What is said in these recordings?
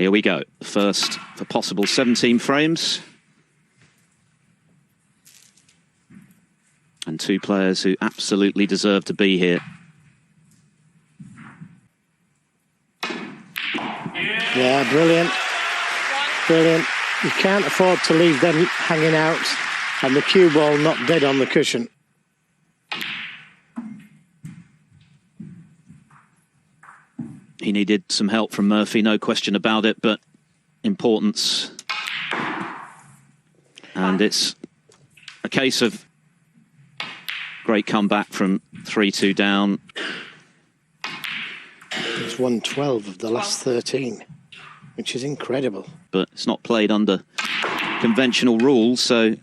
Here we go. First for possible 17 frames. And two players who absolutely deserve to be here. Yeah, brilliant. Brilliant. You can't afford to leave them hanging out and the cue ball not dead on the cushion. He needed some help from Murphy, no question about it, but importance. And it's a case of great comeback from 3-2 down. It's won 12 of the last 13, which is incredible. But it's not played under conventional rules, so...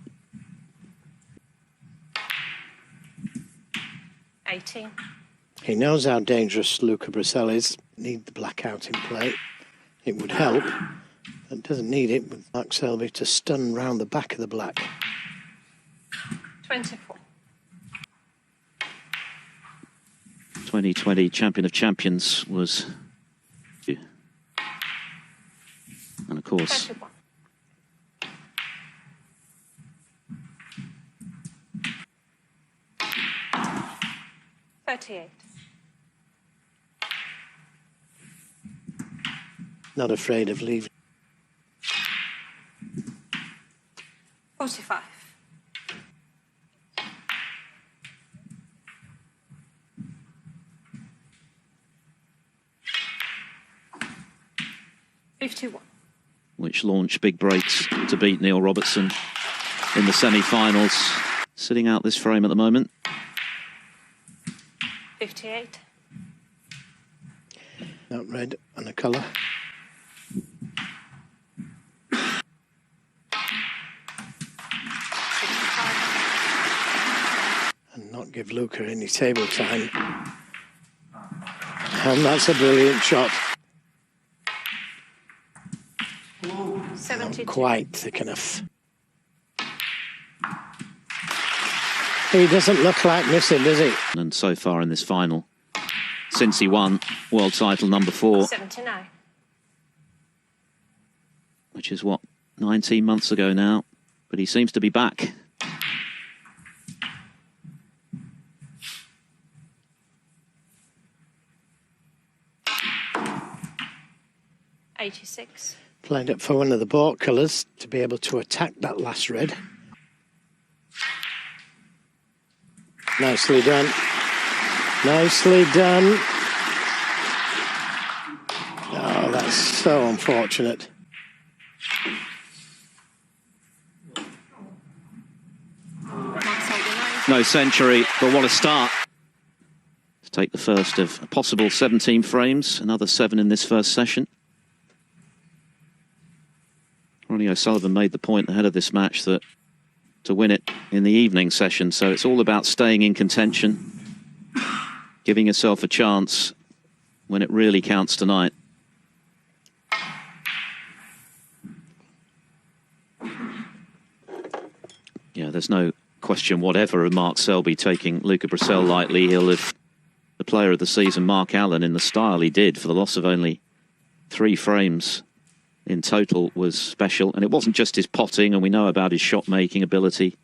18. He knows how dangerous Luca Brecel is. Need the blackout in play. It would help. It doesn't need it with Mark Selby to stun round the back of the black. 24. 2020 Champion of Champions was... And of course... 31. $38. Not afraid of leaving. 45. 51. Which launched big breaks to beat Neil Robertson in the semi-finals. Sitting out this frame at the moment. 58. Not red and a colour. And not give Luca any table time. And that's a brilliant shot. 72. Not quite thick enough. He doesn't look like missing, does he? And so far in this final, since he won world title number 4, 79. which is what, 19 months ago now, but he seems to be back. $86. Played up for one of the baulk colours to be able to attack that last red. Nicely done. Nicely done. Oh, that's so unfortunate. No century, but what a start. To take the first of a possible 17 frames, another 7 in this first session. Ronnie O'Sullivan made the point ahead of this match that to win it in the evening session, so it's all about staying in contention, giving yourself a chance when it really counts tonight. Yeah, there's no question whatever of Mark Selby taking Luca Brecel lightly. He'll have the player of the season, Mark Allen, in the style he did for the loss of only 3 frames in total was special. And it wasn't just his potting, and we know about his shot-making ability.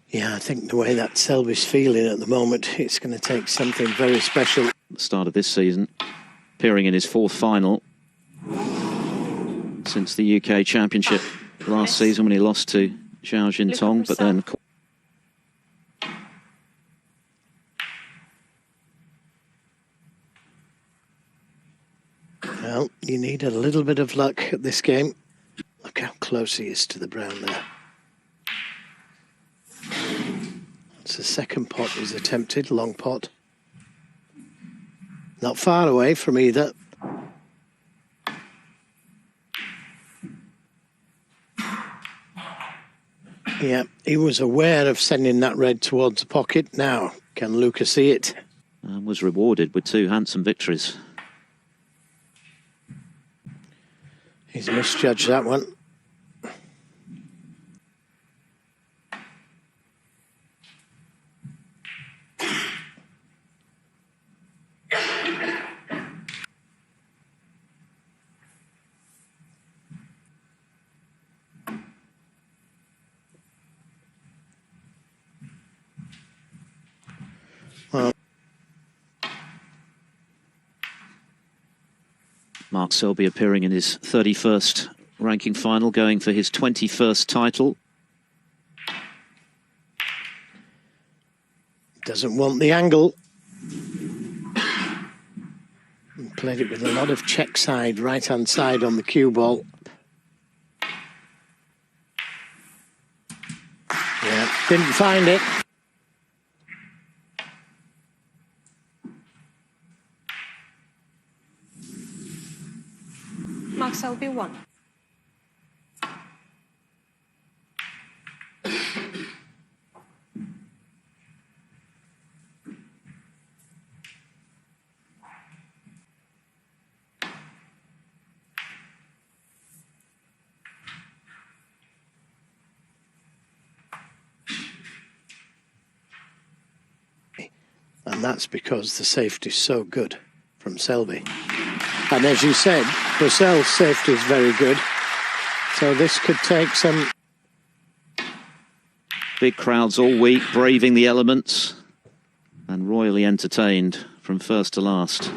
Yeah, I think the way that Selby's feeling at the moment, it's going to take something very special. At the start of this season, appearing in his 4th final since the UK Championship last season when he lost to Zhao Jintong, but then... Well, you need a little bit of luck at this game. Look how close he is to the brown there. It's the second pot he's attempted, long pot. Not far away from either. Yeah, he was aware of sending that red towards the pocket. Now, can Luca see it? And was rewarded with 2 handsome victories. He's misjudged that one. Well, Mark Selby appearing in his 31st ranking final, going for his 21st title. doesn't want the angle. And played it with a lot of check side, right-hand side on the cue ball. Yeah, didn't find it. Mark Selby won. And that's because the safety's so good from Selby. And as you said, Brecel's safety is very good. So this could take some... Big crowds all week, braving the elements and royally entertained from first to last.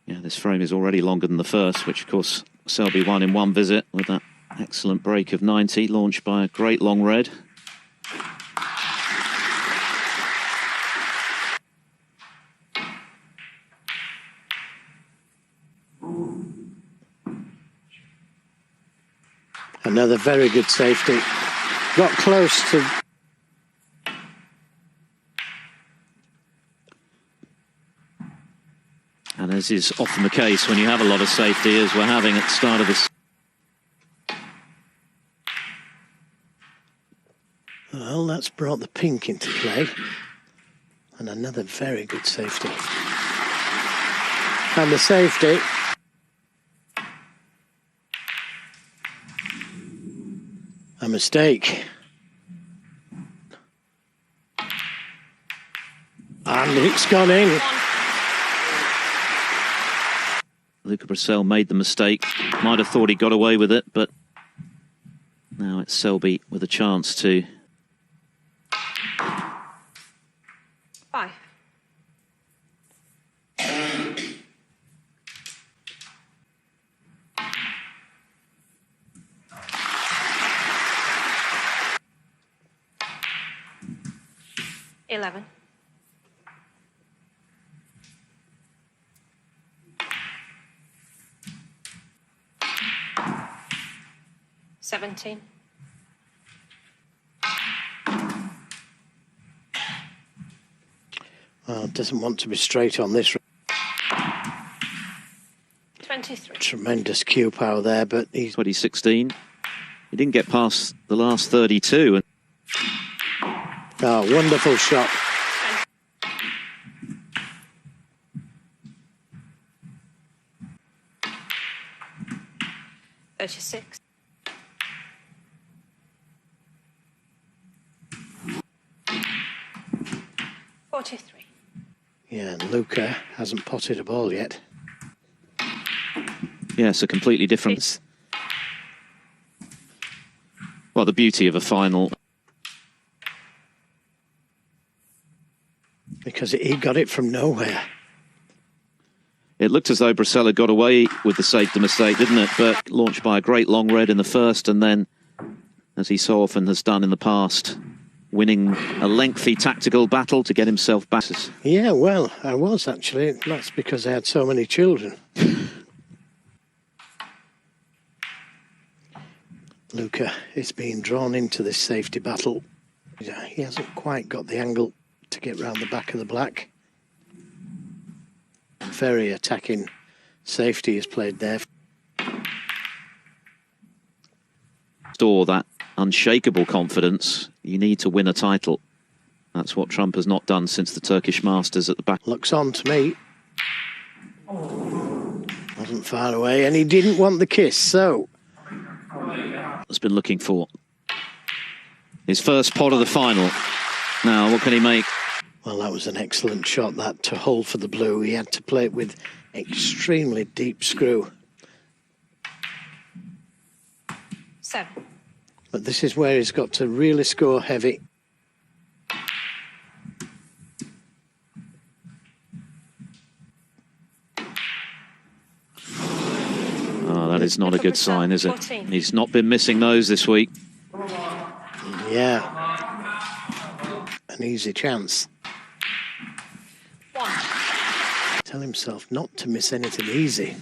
Yeah, this frame is already longer than the first, which of course Selby won in one visit with that excellent break of 90, launched by a great long red. Another very good safety. Got close to... And as is often the case when you have a lot of safety, as we're having at the start of this. Well, that's brought the pink into play. And another very good safety. And the safety... a mistake. And it's gone in. Luca Brecel made the mistake. Might have thought he got away with it, but now it's Selby with a chance to... 5. $11. $17. Well, doesn't want to be straight on this. 23. Tremendous cue power there, but he's... 2016. He didn't get past the last 32. And oh, wonderful shot. 36. $43. Yeah, and Luca hasn't potted a ball yet. yes, a completely different... Well, the beauty of a final... Because he got it from nowhere. It looked as though Brecel had got away with the safety mistake, didn't it? But launched by a great long red in the first, and then, as he so often has done in the past, winning a lengthy tactical battle to get himself back. Yeah, well, I was actually. That's because I had so many children. Luca is being drawn into this safety battle. He hasn't quite got the angle to get round the back of the black. Very attacking safety is played there. Store that unshakable confidence. You need to win a title. That's what Trump has not done since the Turkish Masters at the back. Looks on to me. What Wasn't far away, and he didn't want the kiss, so... Has been looking for his first pot of the final. Now, what can he make? Well, that was an excellent shot, that, to hold for the blue. He had to play it with extremely deep screw. 7. But this is where he's got to really score heavy. Oh, that is not a good sign, is it? He's not been missing those this week. Yeah. An easy chance. 1. Tell himself not to miss anything easy.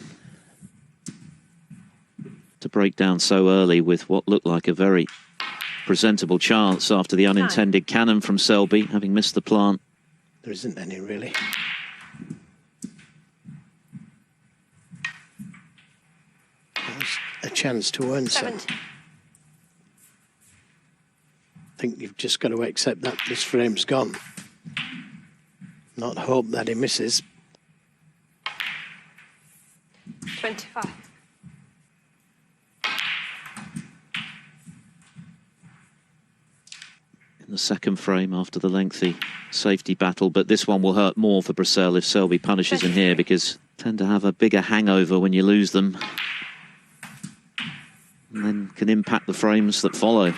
To break down so early with what looked like a very presentable chance after the unintended cannon from Selby, having missed the plant. There isn't any, really. There's a chance to earn some. 70. I think you've just got to accept that this frame's gone. Not hope that he misses. 25. In the second frame after the lengthy safety battle, but this one will hurt more for Brecel if Selby punishes him here, because tend to have a bigger hangover when you lose them, and then can impact the frames that follow.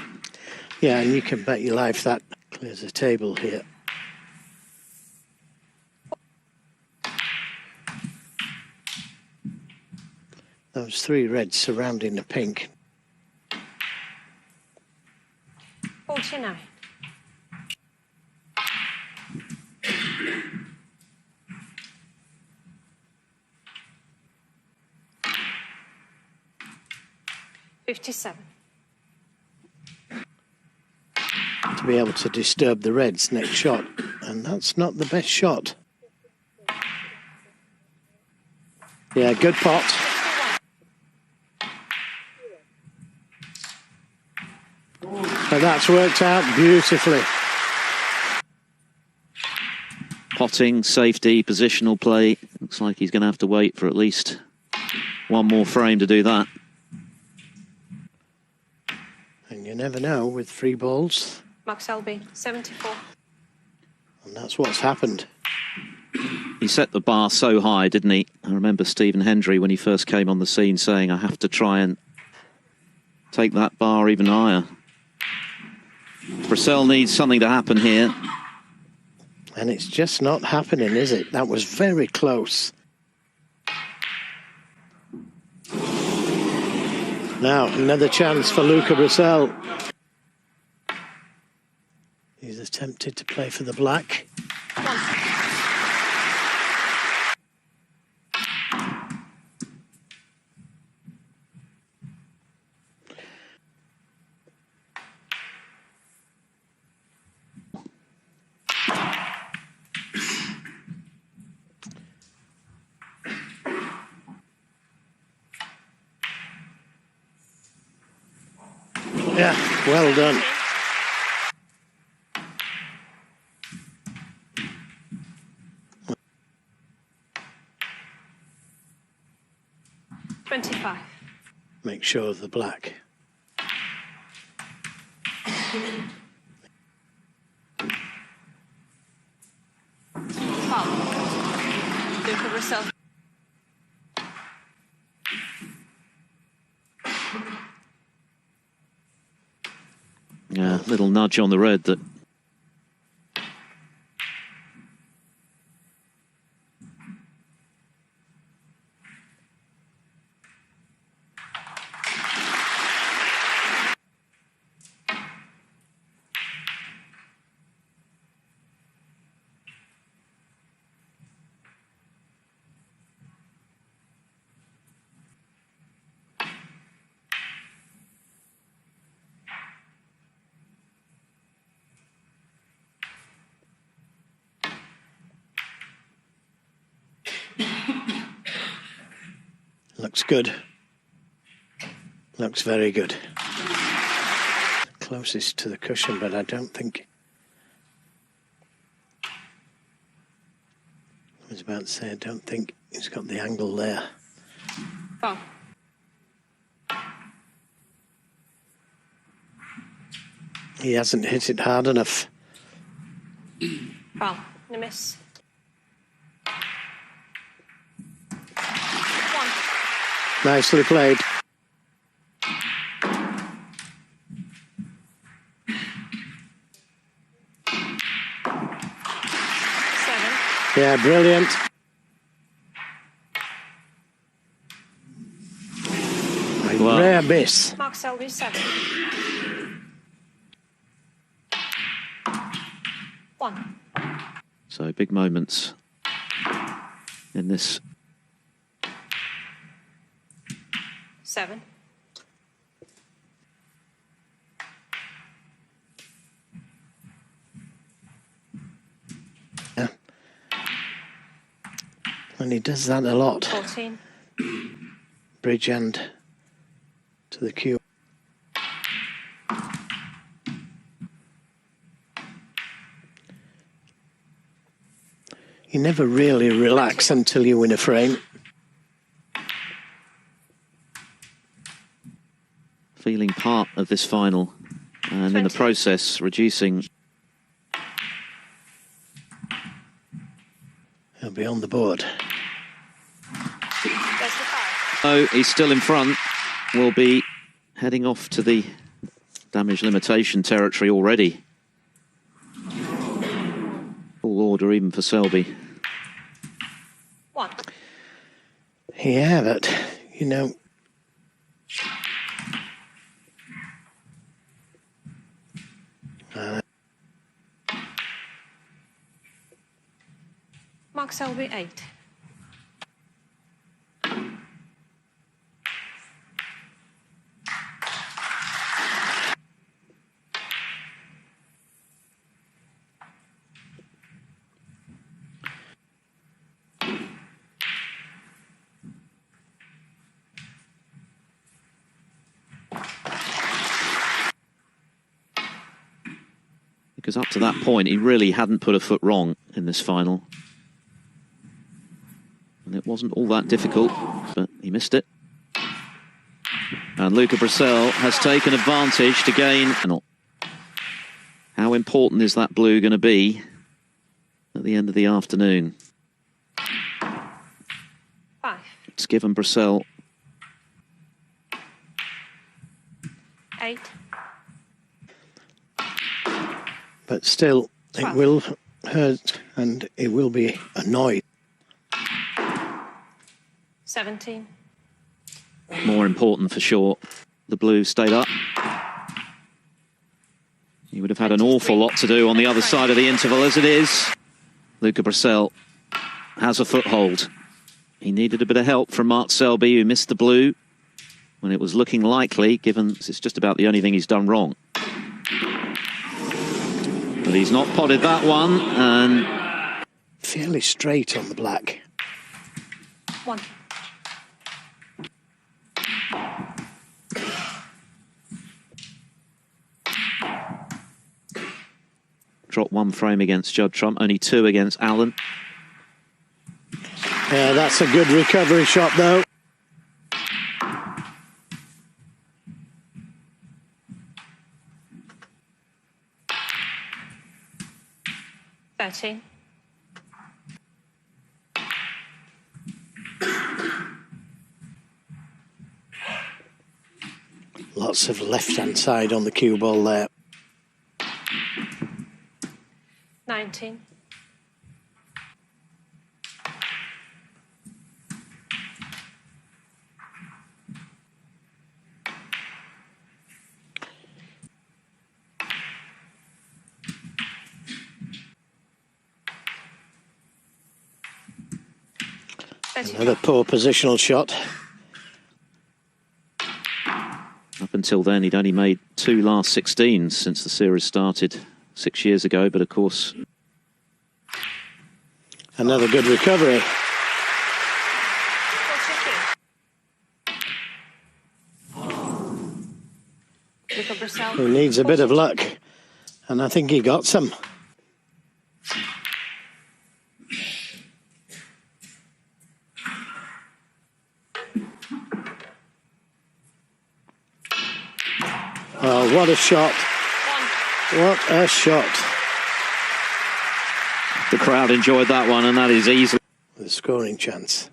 Yeah, and you can bet your life that clears a table here. Those 3 reds surrounding the pink. 49. $57. To be able to disturb the reds next shot, and that's not the best shot. Yeah, good pot. But that's worked out beautifully. Potting, safety, positional play. Looks like he's going to have to wait for at least one more frame to do that. And you never know with 3 balls. Mark Selby, 74. And that's what's happened. He set the bar so high, didn't he? I remember Stephen Hendry, when he first came on the scene, saying, I have to try and take that bar even higher. Brecel needs something to happen here. And it's just not happening, is it? That was very close. Now, another chance for Luca Brecel. He's attempted to play for the black. Yeah, well done. $25. Make sure of the black. Luca Brecel. Yeah, little nudge on the red that looks good. Looks very good. Closest to the cushion, but I don't think... I was about to say, I don't think he's got the angle there. Foul. He hasn't hit it hard enough. Foul. No miss. 1. Nicely played. Yeah, brilliant. A Wow. rare miss. Mark Selby 7. 1. So big moments in this. 7. Yeah. And he does that a lot. 14. Bridge end to the cue. You never really relax until you win a frame. Feeling part of this final and in the 20. process reducing. He'll be on the board. There's the 5. Oh, he's still in front. Will be heading off to the damage limitation territory already. Full order even for Selby. 1. Yeah, but, you know, Mark Selby 8. Because up to that point, he really hadn't put a foot wrong in this final. And it wasn't all that difficult, but he missed it. And Luca Brecel has taken advantage to gain. How important is that blue going to be at the end of the afternoon? 5. It's given Brecel 8. but still, it will hurt and it will be annoyed. 17. More important for sure. The blue stayed up. He would have had an awful lot to do on the other side of the interval as it is. Luca Brecel has a foothold. He needed a bit of help from Mark Selby, who missed the blue when it was looking likely, given it's just about the only thing he's done wrong. But he's not potted that one, and Fairly straight on the black. 1. dropped 1 frame against Judd-Trump, only 2 against Allen. Yeah, that's a good recovery shot, though. Lots of left-hand side on the cue ball there. 19. Another poor positional shot. Up until then, he'd only made 2 last 16s since the series started 6 years ago, but of course... Another good recovery. Luca Brecel. He needs a bit of luck, and I think he got some. Oh, what a shot. What a shot. The crowd enjoyed that one, and that is easily With a scoring chance.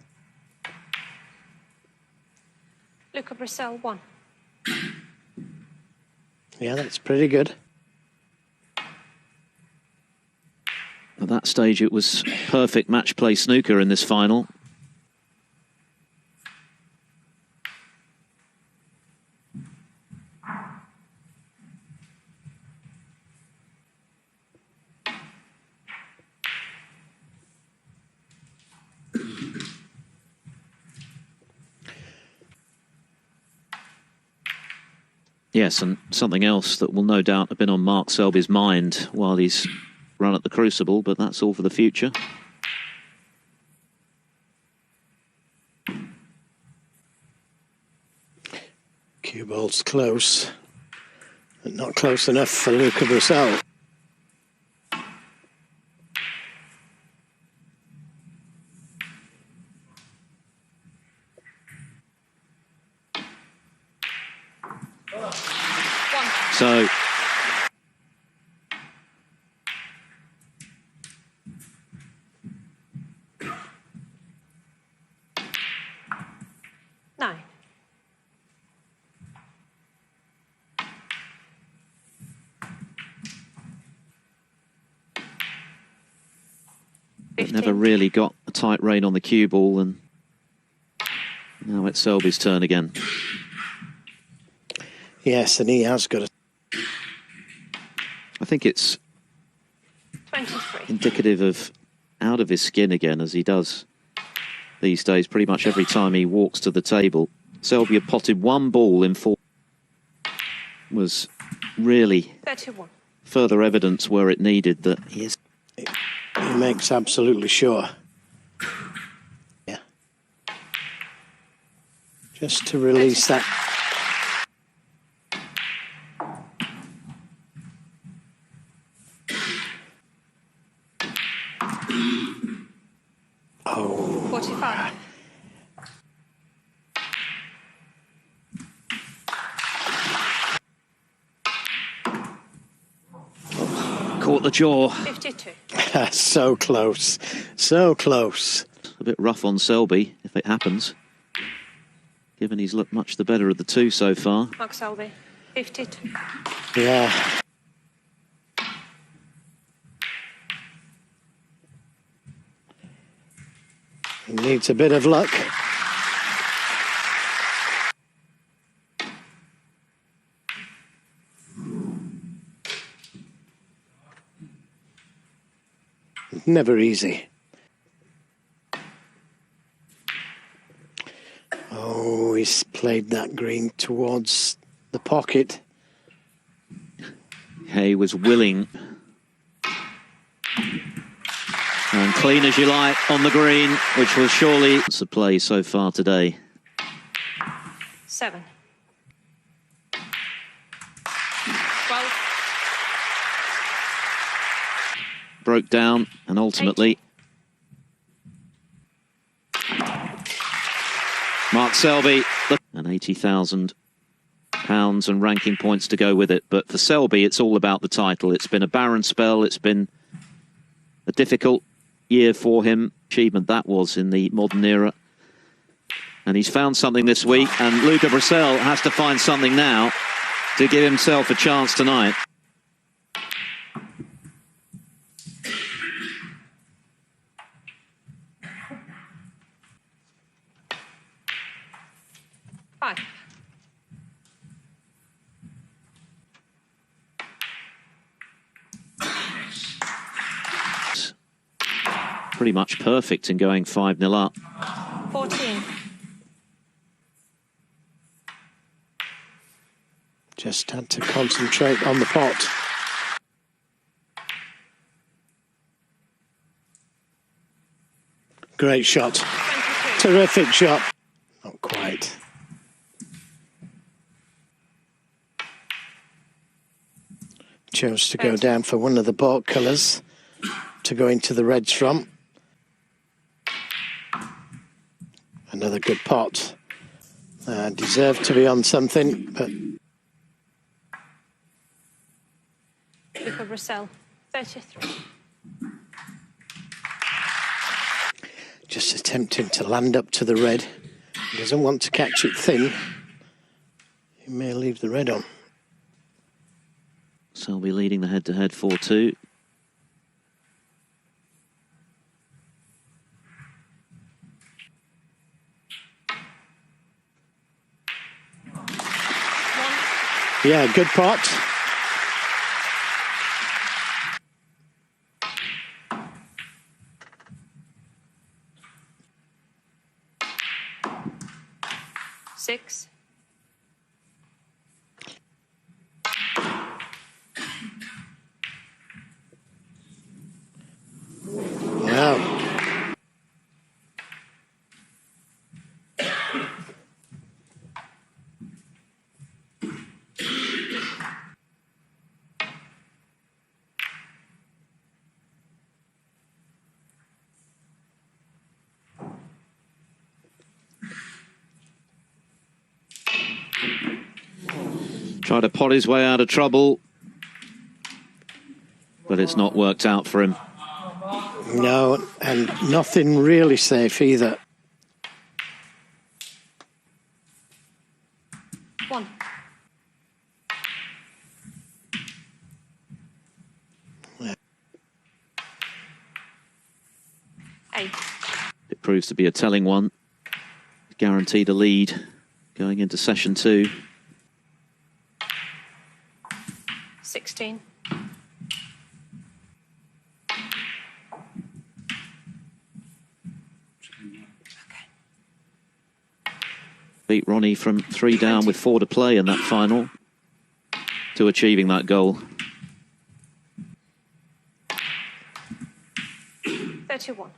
Luca Brecel, 1. Yeah, that's pretty good. At that stage, it was perfect match play snooker in this final. Yes, and something else that will no doubt have been on Mark Selby's mind while he's run at the Crucible, but that's all for the future. Cue ball's close, but not close enough for Luca Brecel. So Nine. never really got a tight rein on the cue ball, and now it's Selby's turn again. Yes, and he has got a... I think it's 23. indicative of out of his skin again, as he does these days pretty much every time he walks to the table. Selby had potted one ball in 4. Was really 31. further evidence where it needed that he is. He makes absolutely sure. Yeah. Just to release that. Oh. 45. Caught the jaw. 52. So close. So close. A bit rough on Selby, if it happens, given he's looked much the better of the two so far. Mark Selby, 52. Yeah. He needs a bit of luck. Never easy. Oh, he's played that green towards the pocket. He was willing and clean as you like on the green, which was surely the play so far today. 7. 12. Broke down and ultimately 8. Mark Selby and £80,000 and ranking points to go with it. But for Selby, it's all about the title. It's been a barren spell. It's been a difficult year for him. Achievement that was in the modern era. And he's found something this week, and Luca Brecel has to find something now to give himself a chance tonight. Five. Pretty much perfect in going 5-0 up. 14. Just had to concentrate on the pot. Great shot. 22. Terrific shot. Not quite. Chose to go down for one of the baulk colours to go into the reds from. Another good pot. Deserved to be on something, but Luca Brecel, 33. Just attempting to land up to the red. He doesn't want to catch it thin. He may leave the red on. Selby leading the head-to-head 4-2. Yeah, good pot. Six. Wow. Tried to pot his way out of trouble, but it's not worked out for him. No, and nothing really safe either. One. Yeah. 8. It proves to be a telling one. Guaranteed a lead going into session 2. 16. Beat Ronnie from 3 down with 4 to play in that final to achieving that goal. 31.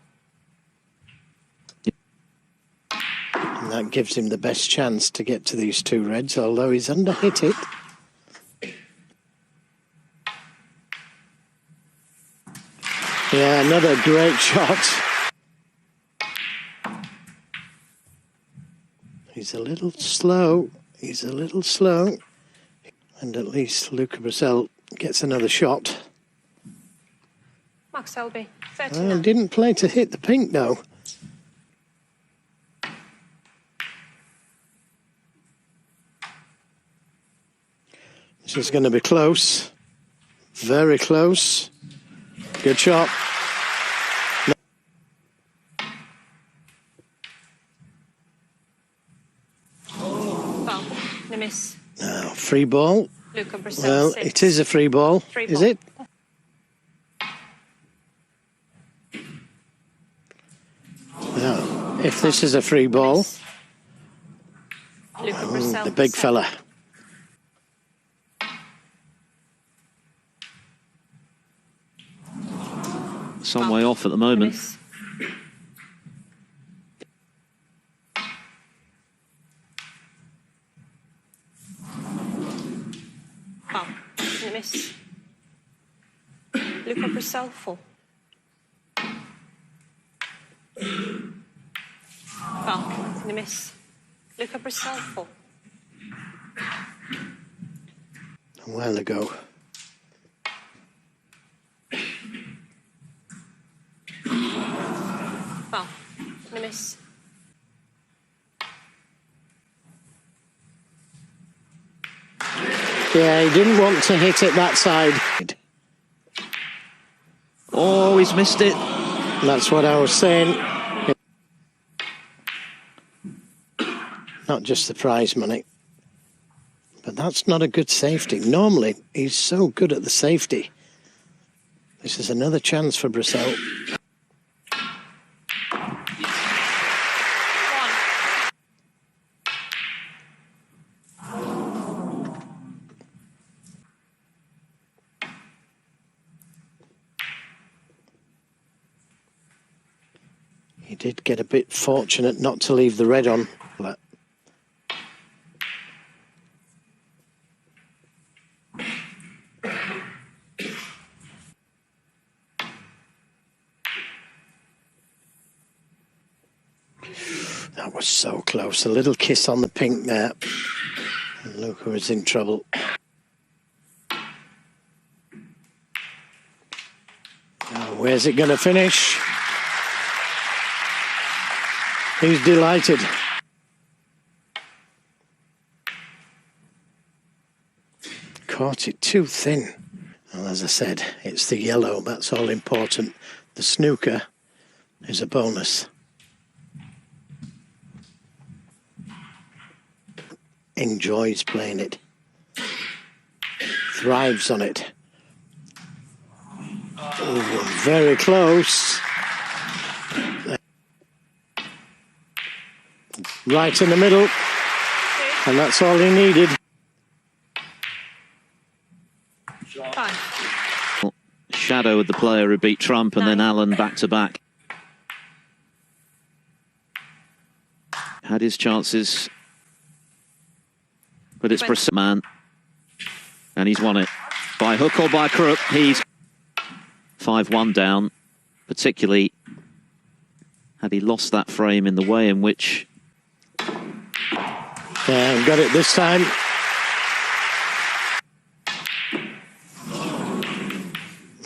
And that gives him the best chance to get to these 2 reds, although he's underhit it. Yeah, another great shot. He's a little slow. He's a little slow. And at least Luca Brecel gets another shot. Mark Selby, 39. Didn't play to hit the pink, though. This is going to be close. Very close. Good shot. Foul. No miss. Now, free ball. Luca Brecel, Well, 6. it is a free ball, Free is ball. it? No. If this is a free ball, Luca Brecel, the big 7. fella. Some way off at the No moment. miss. Foul. No miss. Luca Brecel, 4. Foul. No miss. Luca Brecel, 4. A while ago. Foul. No miss. Yeah, he didn't want to hit it that side. Oh, he's missed it. That's what I was saying. Not just the prize money. But that's not a good safety. Normally, he's so good at the safety. This is another chance for Brecel. 1. He did get a bit fortunate not to leave the red on. That was so close. A little kiss on the pink there. And Luca was in trouble. Where's it going to finish? He's delighted. Caught it too thin. Well, as I said, it's the yellow, that's all important. The snooker is a bonus. Enjoys playing it. Thrives on it. Oh, very close. Right in the middle. And that's all he needed. Shadow of the player who beat Trump, and then Allen back to back. Had his chances, but it's Brecel, man, and he's won it by hook or by crook. He's 5-1 down. Particularly had he lost that frame in the way in which. Yeah, got it this time.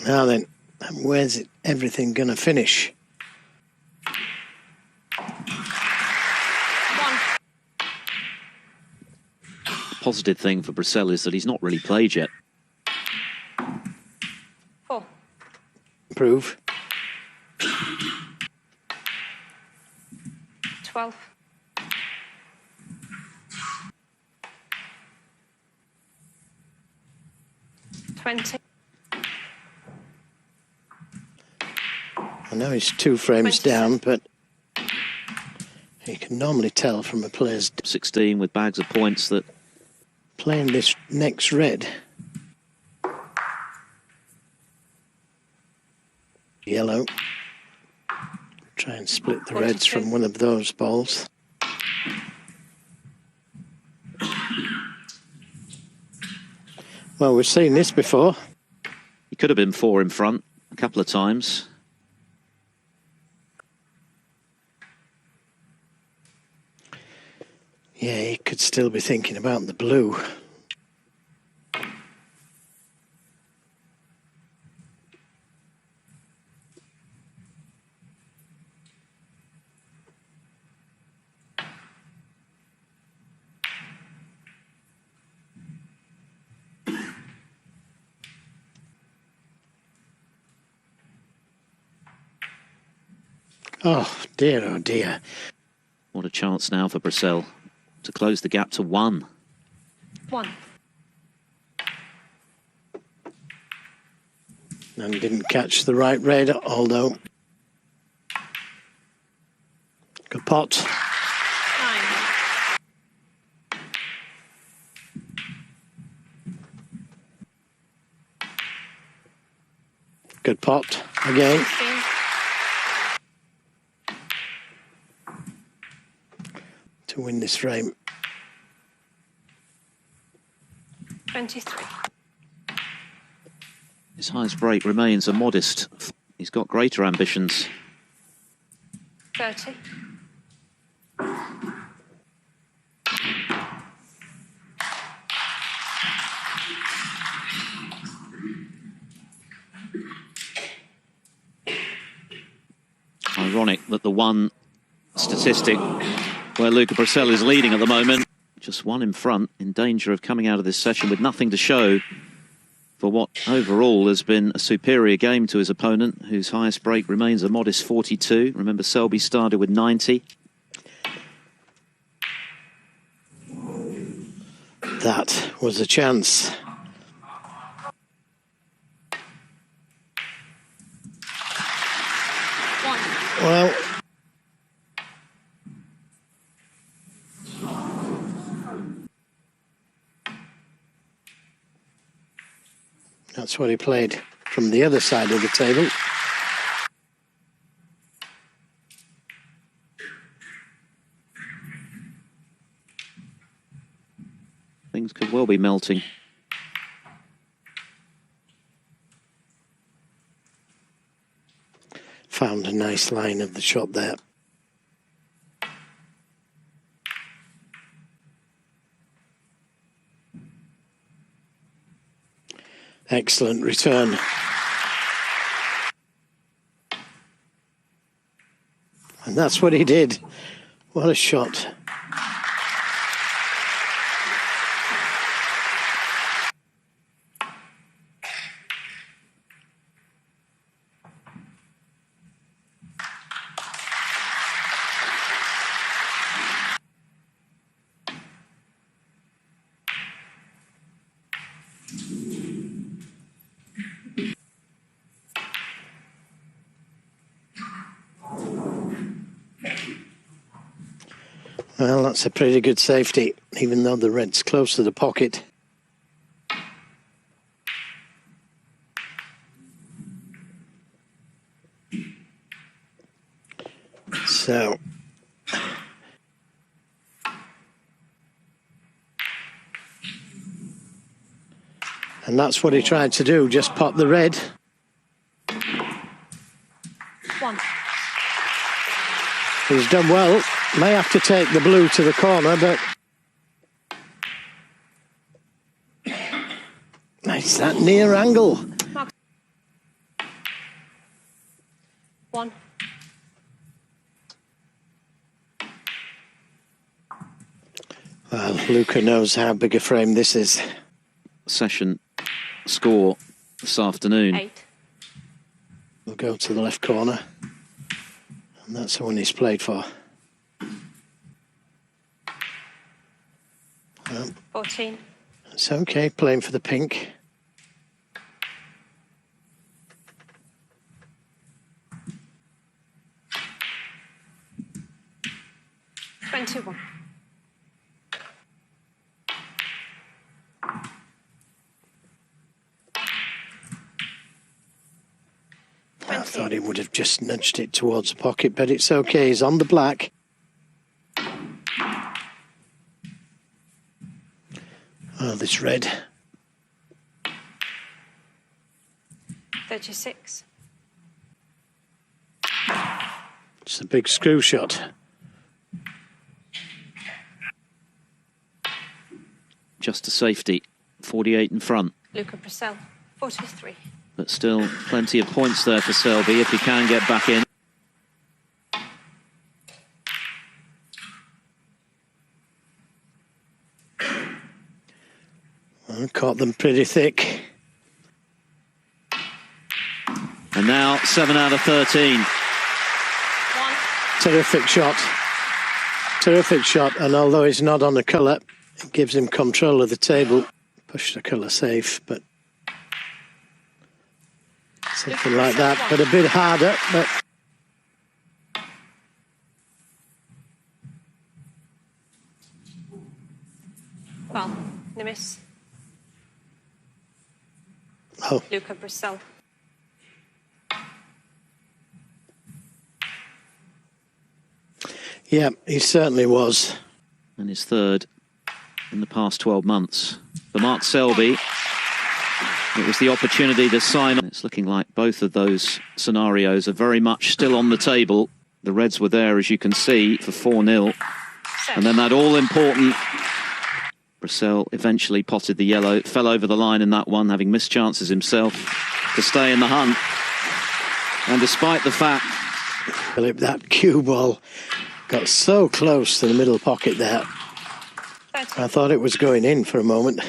Now then, where's it, everything going to finish? Positive thing for Brecel is that he's not really played yet. 4. Improve. 12. 20. I know he's 2 frames 20. down, but you can normally tell from a player's 16 with bags of points that playing this next red. Yellow. Try and split the reds from one of those balls. Well, we've seen this before. he could have been 4 in front a couple of times. Yeah, he could still be thinking about the blue. Oh dear. What a chance now for Brecel to close the gap to 1. 1. And didn't catch the right red, although. Good pot. 9. Good pot again. 16. To win this frame. 23. His highest break remains a modest. He's got greater ambitions. 30. Ironic that the one statistic where Luca Brecel is leading at the moment, just 1 in front, in danger of coming out of this session with nothing to show for what overall has been a superior game to his opponent, whose highest break remains a modest 42. Remember, Selby started with 90. That was a chance. Well, that's what he played from the other side of the table. Things could well be melting. Found a nice line of the shot there. Excellent return. And that's what he did. What a shot. Well, that's a pretty good safety, even though the red's close to the pocket. So, and that's what he tried to do, just pop the red. 1. He's done well. May have to take the blue to the corner, but it's that near angle. 1. Well, Luca knows how big a frame this is. Session score this afternoon. 8. We'll go to the left corner, and that's the one he's played for. 14. It's okay, playing for the pink. 21. I thought he would have just nudged it towards the pocket, but it's okay, he's on the black. Oh, this red. 36. It's a big screw shot. Just a safety, 48 in front. Luca Brecel, 43. But still plenty of points there for Selby if he can get back in. Well, caught them pretty thick. And now 7 out of 13. 1. Terrific shot. Terrific shot, and although he's not on the colour, it gives him control of the table. Push the colour safe, but something like that, but a bit harder. But well, the miss. oh, Luca Brecel. yeah, he certainly was. And his third in the past 12 months. For Mark Selby, it was the opportunity to sign on. It's looking like both of those scenarios are very much still on the table. The Reds were there, as you can see, for 4-0. And then that all-important Brecel eventually potted the yellow, fell over the line in that one, having missed chances himself to stay in the hunt. And despite the fact... Philip, that cue ball got so close to the middle pocket there. 13. I thought it was going in for a moment.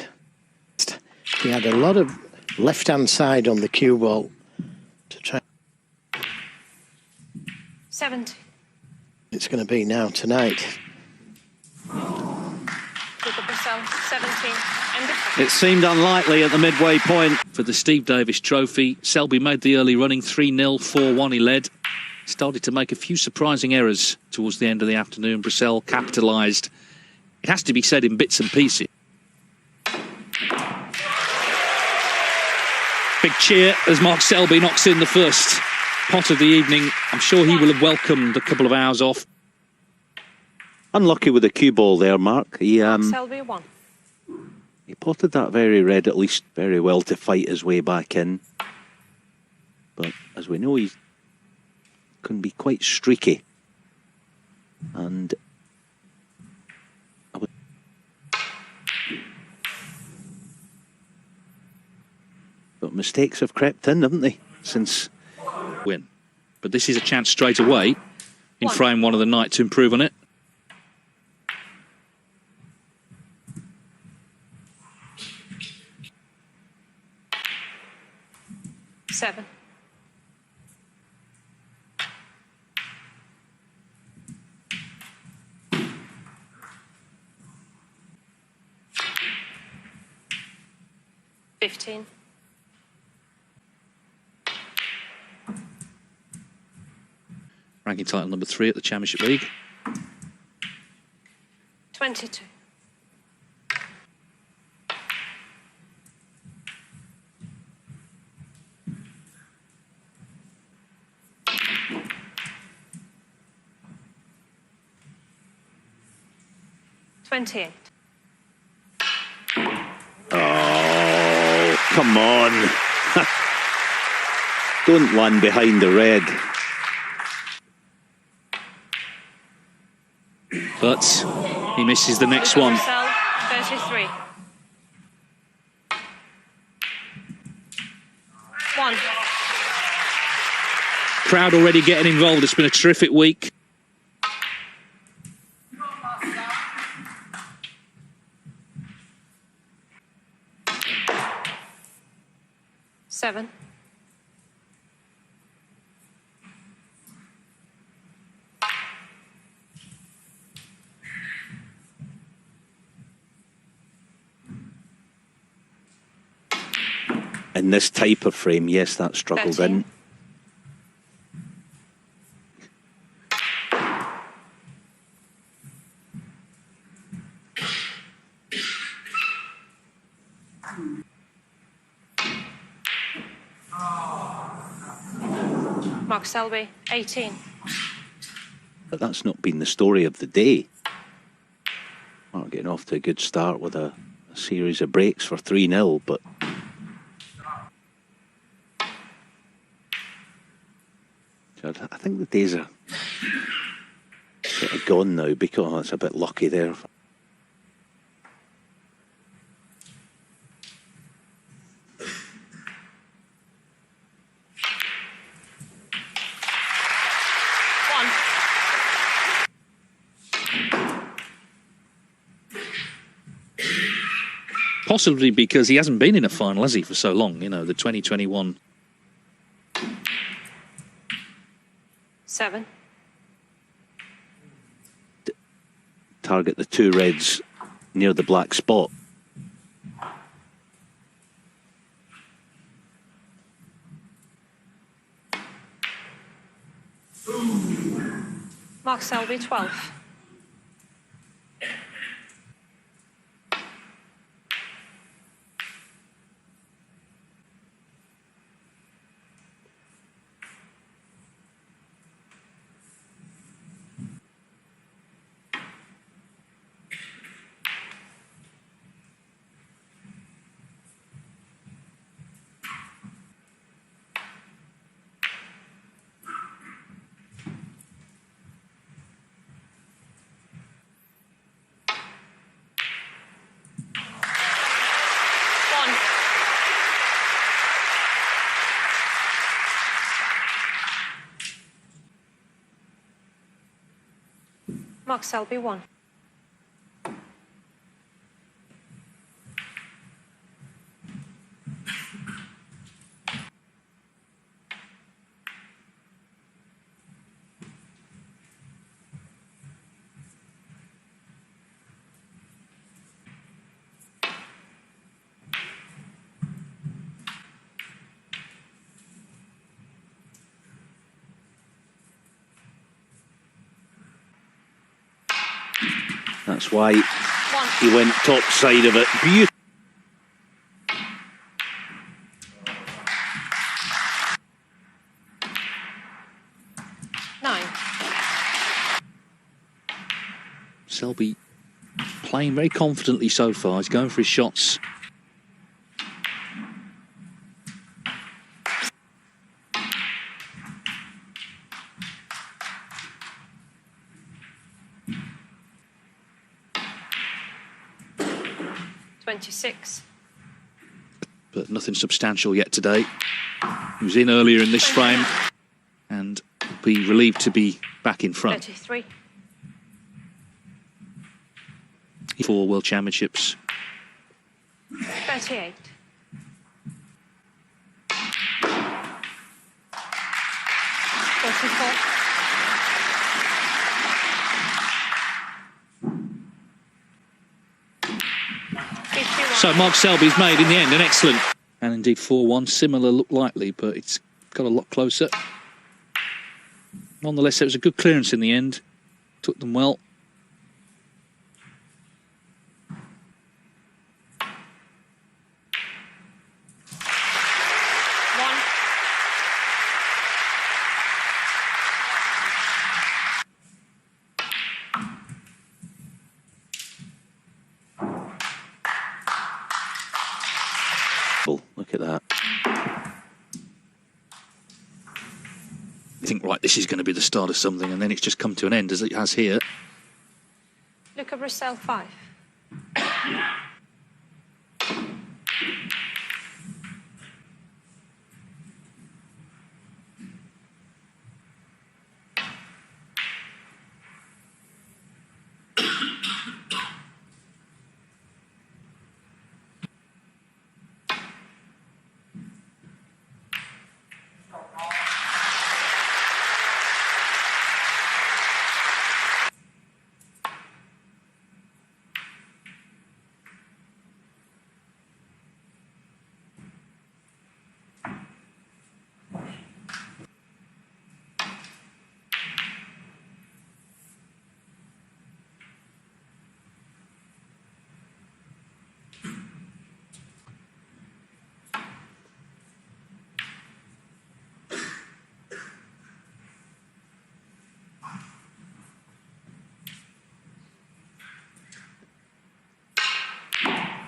He had a lot of left-hand side on the cue ball to try. 70. It's going to be now tonight. Luca Brecel, 17. And It seemed unlikely at the midway point. For the Steve Davis Trophy, Selby made the early running 3-0, 4-1 he led. Started to make a few surprising errors towards the end of the afternoon. Brecel capitalised. It has to be said in bits and pieces. Big cheer as Mark Selby knocks in the first pot of the evening. I'm sure he will have welcomed a couple of hours off. Unlucky with the cue ball there, Mark. He Selby 1. potted that very red at least very well to fight his way back in. But as we know, he can be quite streaky. And but mistakes have crept in, haven't they, since Win. But this is a chance straight away frame one of the night to improve on it. Seven. $15. Ranking title number 3 at the Championship League. 22. $28. Oh, come on. Don't land behind the red. But he misses the next one. Brecel, 33. 1. Crowd already getting involved. It's been a terrific week. $7. In this type of frame, yes, that struggled 13. in. Mark Selby, 18. But that's not been the story of the day. Well, getting off to a good start with a series of breaks for 3-0, but I think the days are sort of gone now because it's a bit lucky there. Possibly because he hasn't been in a final, has he, for so long? You know, the 2021. 7. Target the 2 reds near the black spot. Mark Selby, 12. Mark Selby, 1. That's why he went top side of it. Beautiful. Selby playing very confidently so far. He's going for his shots. $26. But nothing substantial yet today. He was in earlier in this frame and be relieved to be back in front. 33. For World Championships. 38. 44. 51. So Mark Selby's made in the end an excellent, and indeed 4-1, similar look likely, but it's got a lot closer. Nonetheless, it was a good clearance in the end. Took them well. Look at that. You think, right, this is going to be the start of something, and then it's just come to an end, as it has here. Luca Brecel 5.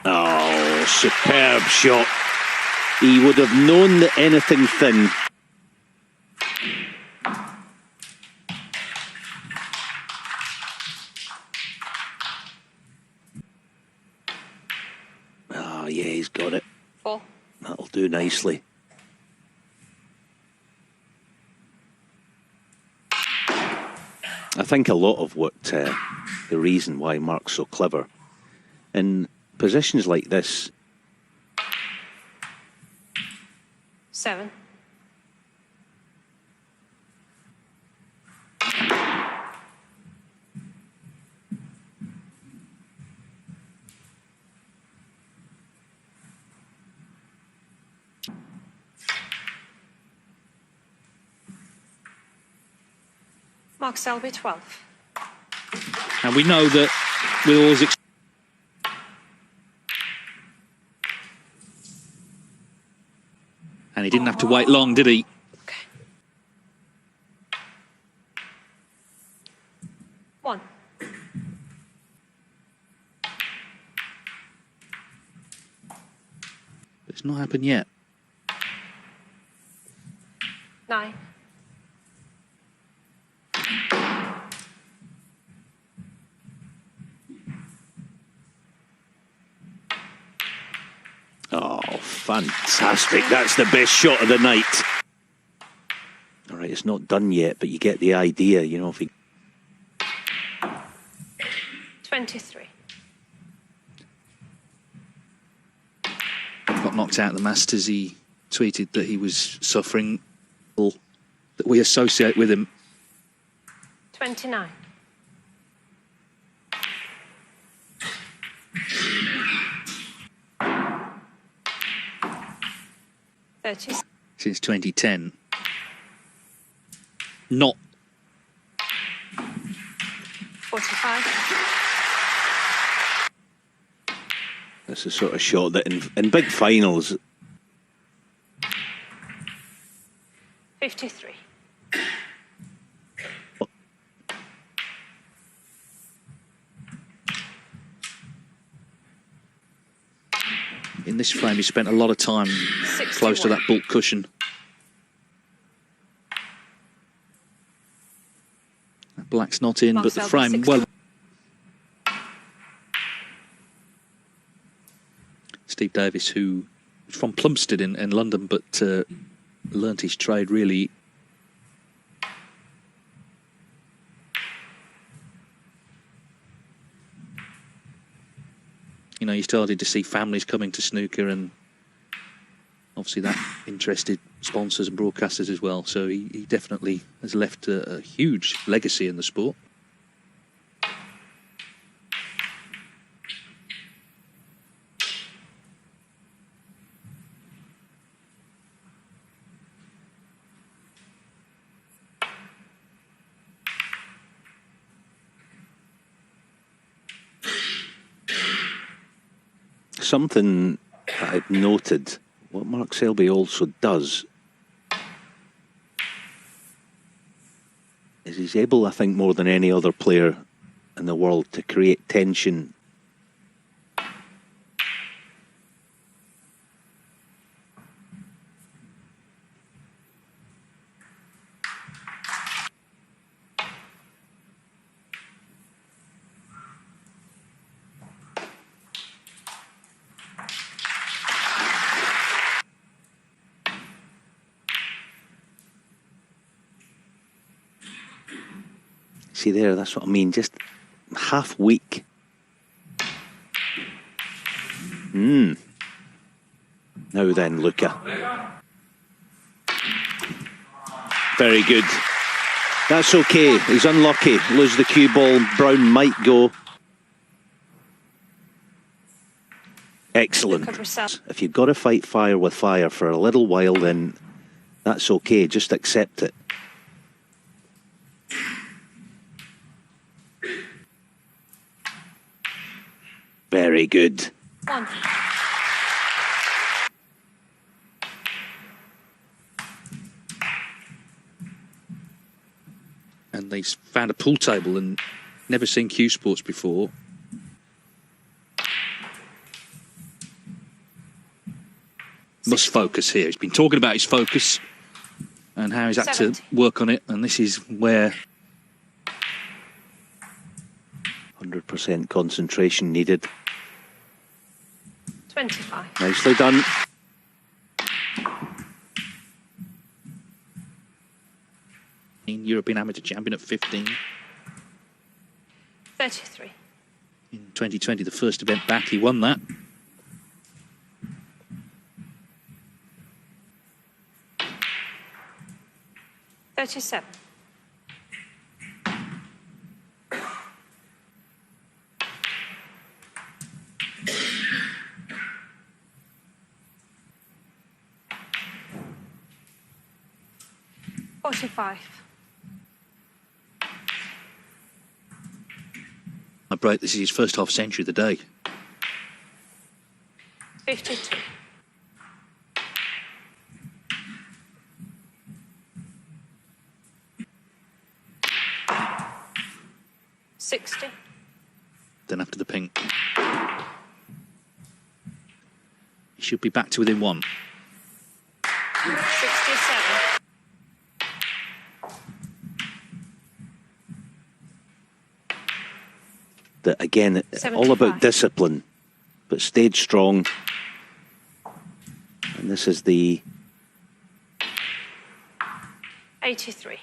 Oh, superb shot. He would have known that anything thin. Oh, yeah, he's got it. 4. That'll do nicely. I think a lot of what the reason why Mark's so clever in positions like this. 7. Mark Selby 12. And we know that we'll always and he didn't have to wait long, did he? Okay. 1. It's not happened yet. 9. Oh, fantastic. That's the best shot of the night. All right, it's not done yet, but you get the idea, you know, if he... 23. Got knocked out of the Masters. He tweeted that he was suffering that we associate with him. 29. 30. Since 2010. Not 45. That's the sort of shot that in big finals... 53. in this frame. He spent a lot of time close to that bulk cushion. That black's not in, but the frame, well... Steve Davis, who was from Plumstead in London, but learnt his trade really You know, you started to see families coming to snooker, and obviously that interested sponsors and broadcasters as well. So he definitely has left a huge legacy in the sport. Something that I've noted, what Mark Selby also does, is he's able, I think, more than any other player in the world to create tension. See there, that's what I mean, just half weak. Now then, Luca. Very good. That's okay, he's unlucky. Lose the cue ball, Brown might go. Excellent. If you've got to fight fire with fire for a little while, then that's okay, just accept it. Very good. One. And they found a pool table and never seen Q Sports before. Must focus here. He's been talking about his focus and how he's had 70. to work on it, and this is where 100% concentration needed. 25. Nicely done. European Amateur Champion at 15. 33. In 2020, the first event back, he won that. $37. $45. I break, this is his first half century of the day. 52. $60. Then after the pink, he should be back to within one. 67. That again, all about 75. discipline, but stayed strong. And this is the 83.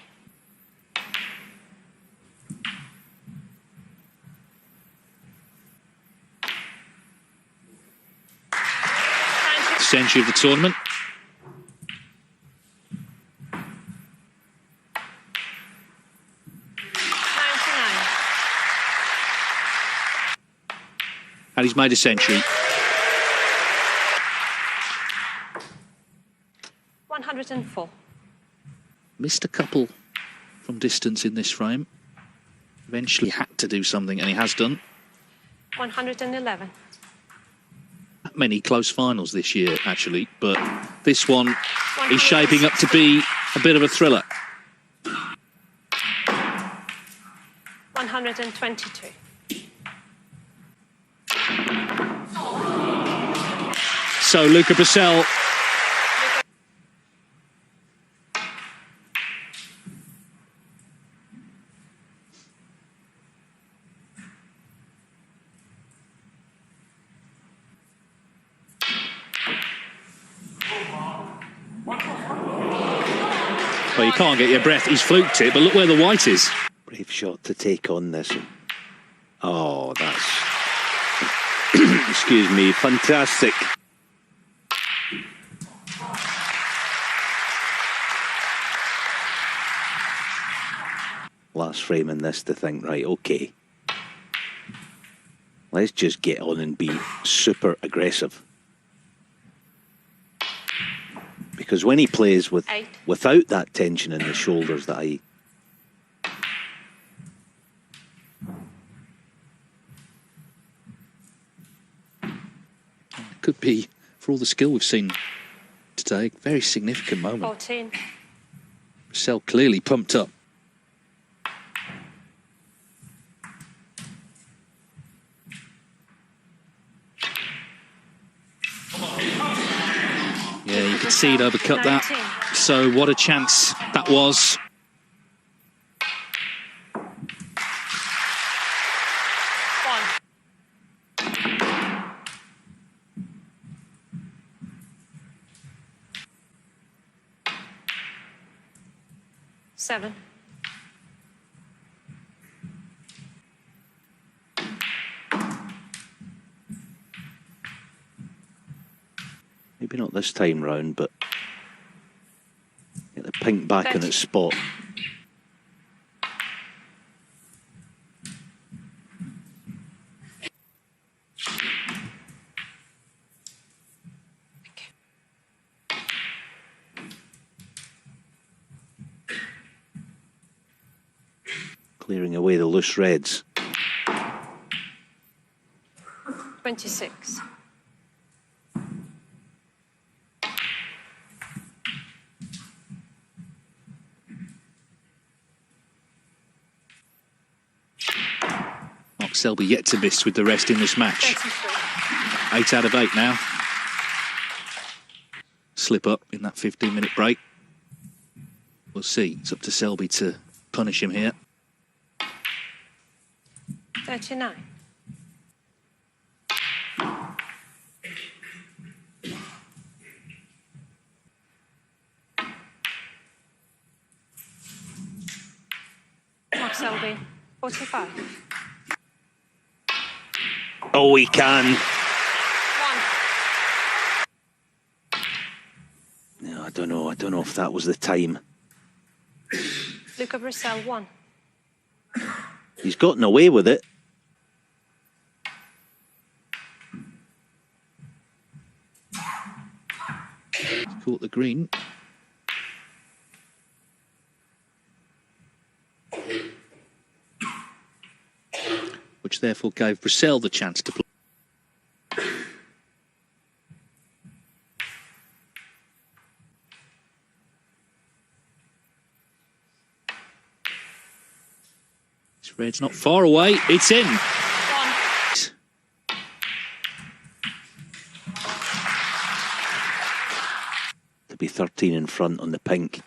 Century of the tournament. And he's made a century. 104. Missed a couple from distance in this frame. Eventually had to do something, and he has done. 111. Not many close finals this year, actually, but this one is shaping up to be a bit of a thriller. 122. So Luca Brecel well, you can't get your breath. He's fluked it, but look where the white is. brave shot to take on this. Oh, that's excuse me. Fantastic. Last frame in this to think, right, okay. Let's just get on and be super aggressive. Because when he plays without that tension in the shoulders that I... Could be, for all the skill we've seen today, very significant moment. 14. Brecel clearly pumped up. Yeah, you could see he'd overcut 19. that. So what a chance that was. Seven. Maybe not this time round, but get the pink back in its spot. Clearing away the loose reds. 26. Selby yet to miss with the rest in this match. 33. 8 out of 8 now. Slip up in that 15-minute break. We'll see. It's up to Selby to punish him here. 39. Mark Selby, 45. Oh, we can. 1. No, I don't know. I don't know if that was the time. Luca Brecel, 1. He's gotten away with it. Caught the green. Which therefore gave Brecel the chance to play. This red's not far away. It's in. 1. To be 13 in front on the pink.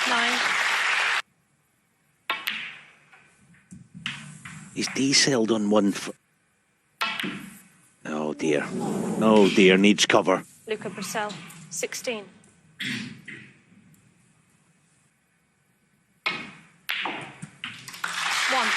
9. He's decelled on one foot. Oh dear. Oh dear, needs cover. Luca Brecel, 16. 1.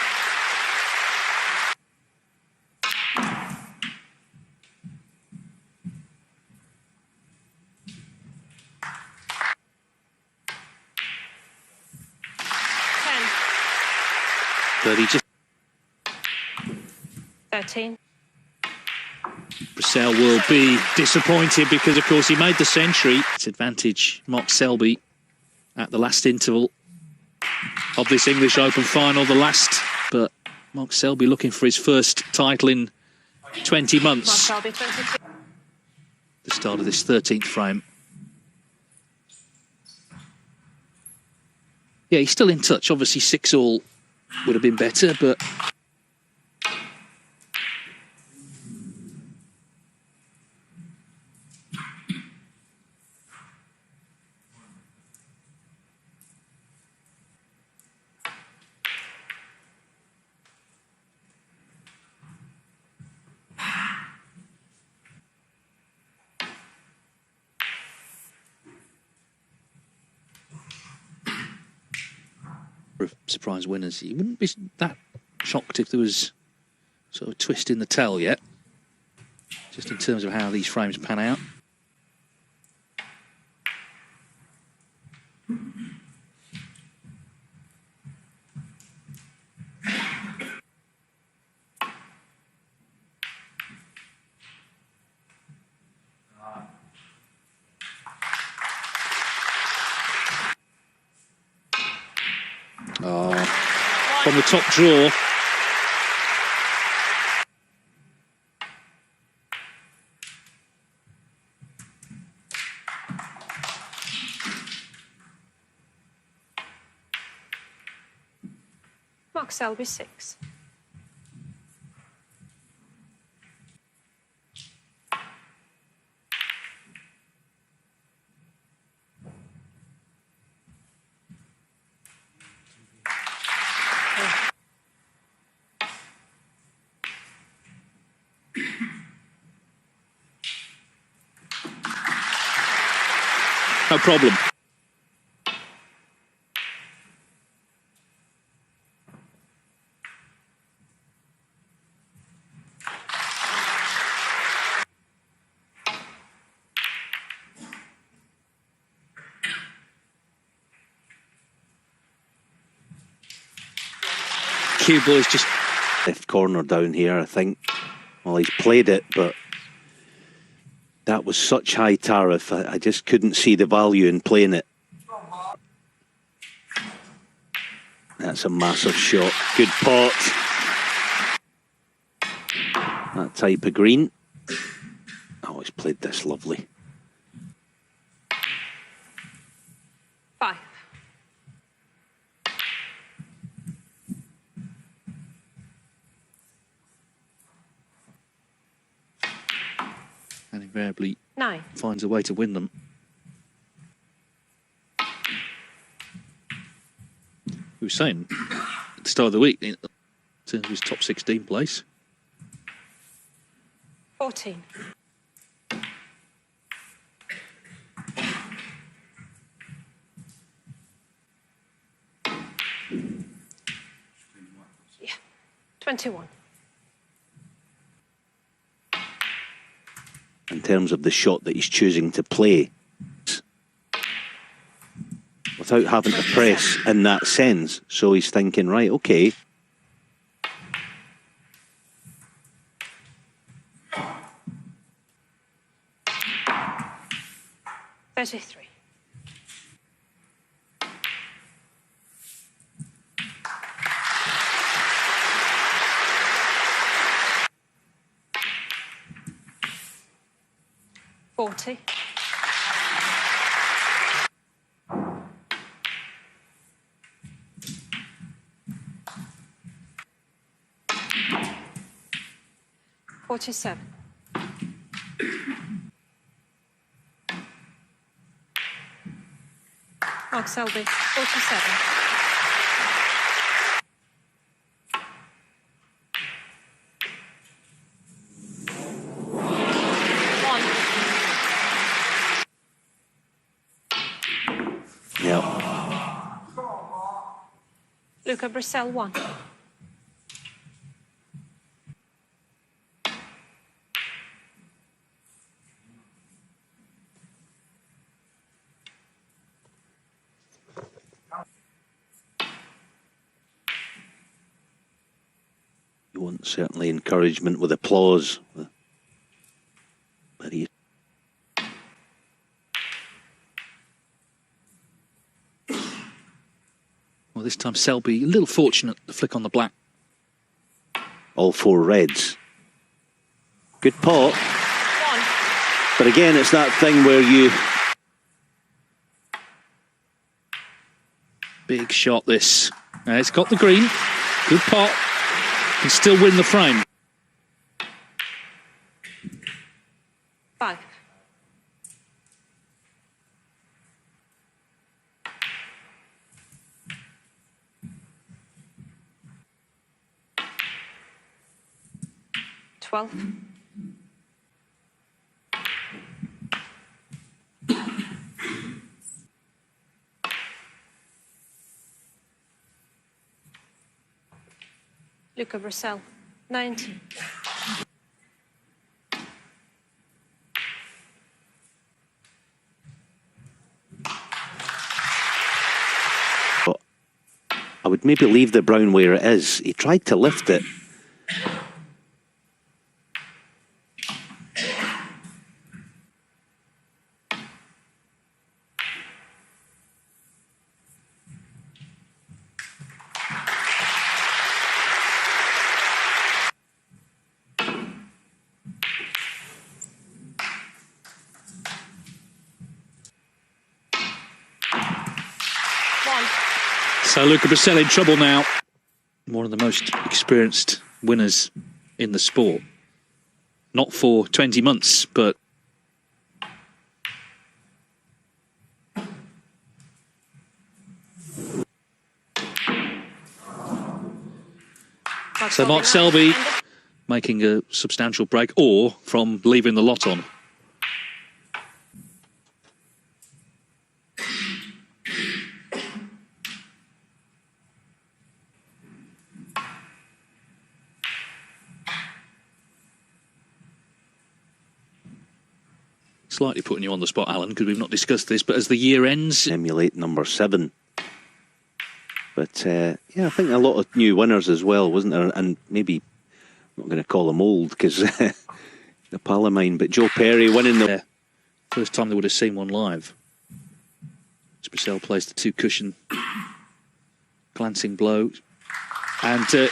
But he just... 13. Brecel will be disappointed because, of course, he made the century. It's advantage Mark Selby at the last interval of this English Open final, the last. But Mark Selby looking for his first title in 20 Mark months. Selby, 22. The start of this 13th frame. Yeah, he's still in touch. Obviously, 6-all would have been better, but... surprise winners. You wouldn't be that shocked if there was sort of twist in the tail yet, just in terms of how these frames pan out. From the top draw. Mark Selby 6. No problem. Cue boys just left corner down here, I think. Well, he's played it, but that was such high tariff. I just couldn't see the value in playing it. That's a massive shot. Good pot. That type of green. Oh, he's played this lovely. 5. and invariably 9. finds a way to win them. We were saying at the start of the week, in terms of his top 16 place. 14. Yeah. 21. In terms of the shot that he's choosing to play, without having to press in that sense. So he's thinking, right, okay. $33. $40. $47. Mark Selby, 47. Yeah. Luca Brecel, 1. You want certainly encouragement with applause. But he... Well, this time Selby a little fortunate, the flick on the black. All four reds. Good pot. 1. But again, it's that thing where you... Big shot this. It's got the green. Good pot. Can still win the frame. 5. $12. Luca Brecel, 19. But I would maybe leave the brown where it is. He tried to lift it. So Luca Brecel in trouble now. One of the most experienced winners in the sport. Not for 20 months, but so Mark Selby making a substantial break, or from leaving the lot on. Slightly putting you on the spot, Alan, because we've not discussed this, but as the year ends... Emulate number 7. But, yeah, I think a lot of new winners as well, wasn't there? And maybe, I'm not going to call them old, because the Palomine, but Joe Perry winning the... First time they would have seen one live. Brecel plays the 2-cushion glancing blow. And...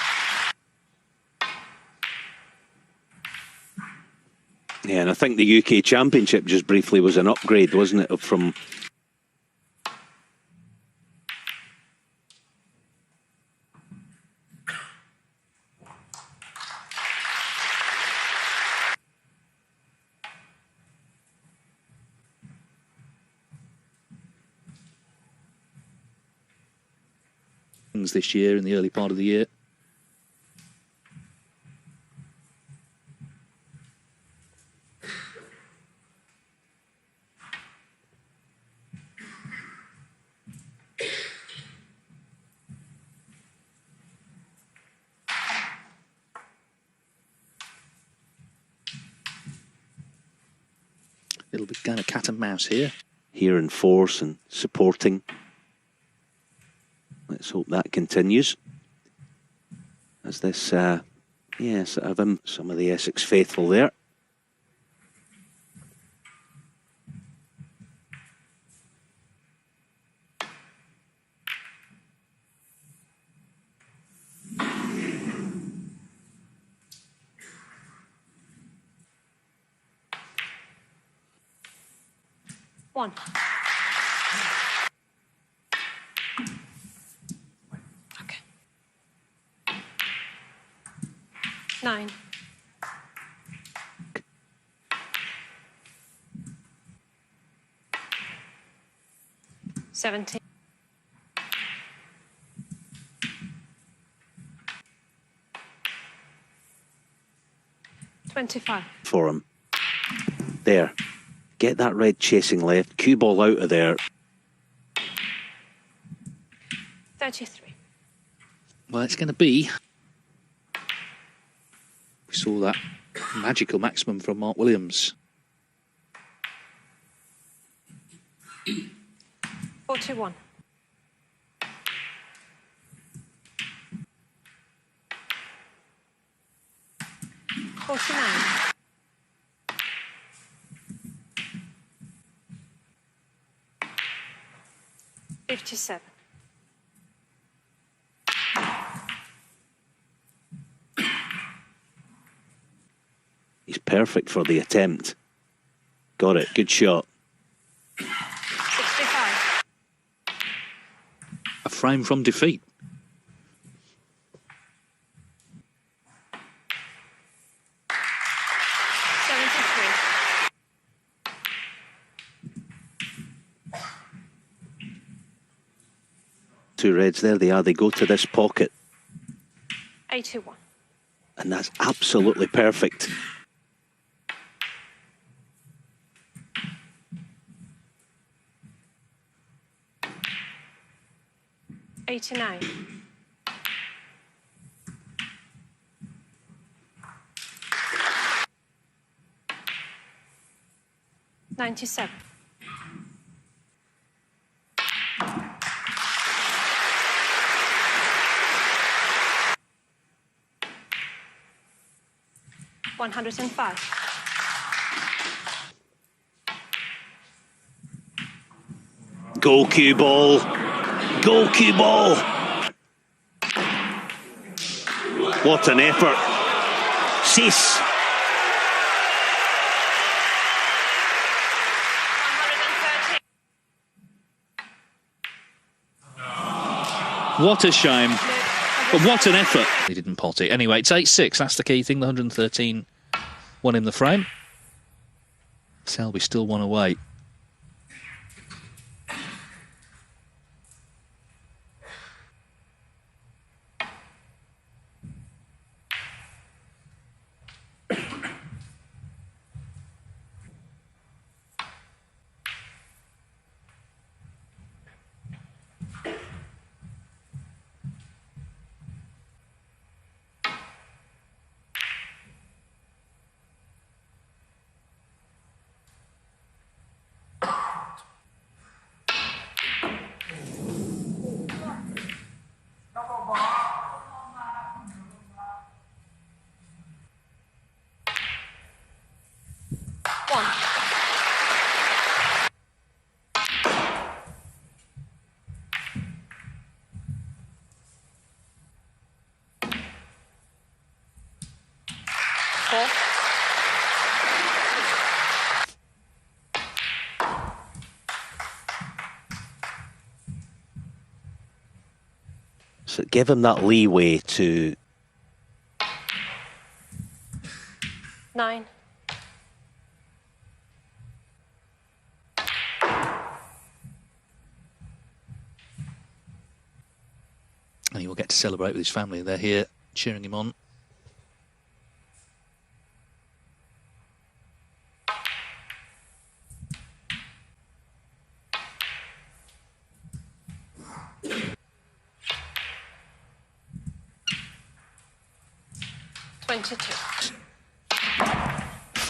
yeah, and I think the UK Championship just briefly was an upgrade, wasn't it, from... this year, in the early part of the year. It'll be kind of cat and mouse here. Here in force and supporting. Let's hope that continues. As this, yeah, sort of some of the Essex faithful there. One. Okay. 9. 17. 25. For him. There. Get that red chasing left. Cue ball out of there. 33. Well, it's going to be... We saw that magical maximum from Mark Williams. 41. 49. 57. He's perfect for the attempt. Got it. Good shot. 65. A frame from defeat. 73. 2 reds there they are. They go to this pocket. 81. And that's absolutely perfect. 89. 97. $105. Goal cue ball. Goal cue ball. What an effort. Cease. 113. What a shame. But what an effort. He didn't pot it. Anyway, it's 8-6. That's the key thing. The 113 won him the frame. Selby still one away. So give him that leeway to... 9. And he will get to celebrate with his family. They're here cheering him on.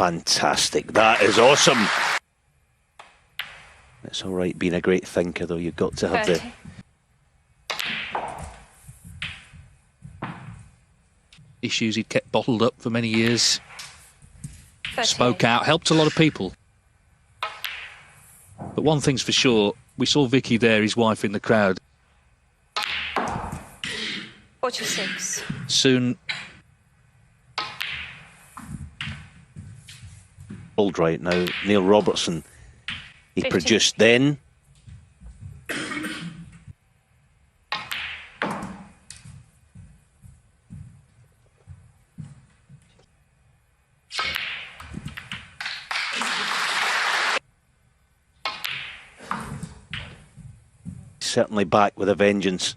Fantastic. That is awesome. It's all right being a great thinker, though. You've got to have 30. Issues he'd kept bottled up for many years. 38. Spoke out, helped a lot of people. But one thing's for sure, we saw Vicky there, his wife, in the crowd. 46. Soon. Old right now, Neil Robertson. He 50. produced then. Certainly back with a vengeance.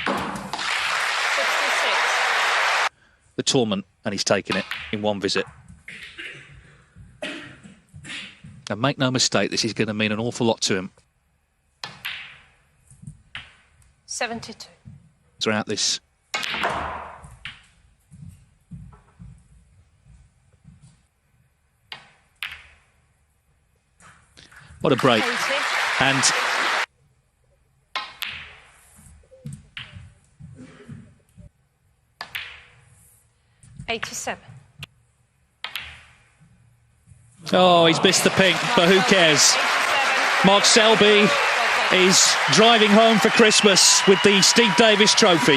66. The tournament, and he's taken it in one visit. And make no mistake, this is going to mean an awful lot to him 72. throughout this. What a break. 80. And $87. oh, he's missed the pink, but who cares? Mark Selby is driving home for Christmas with the Steve Davis Trophy.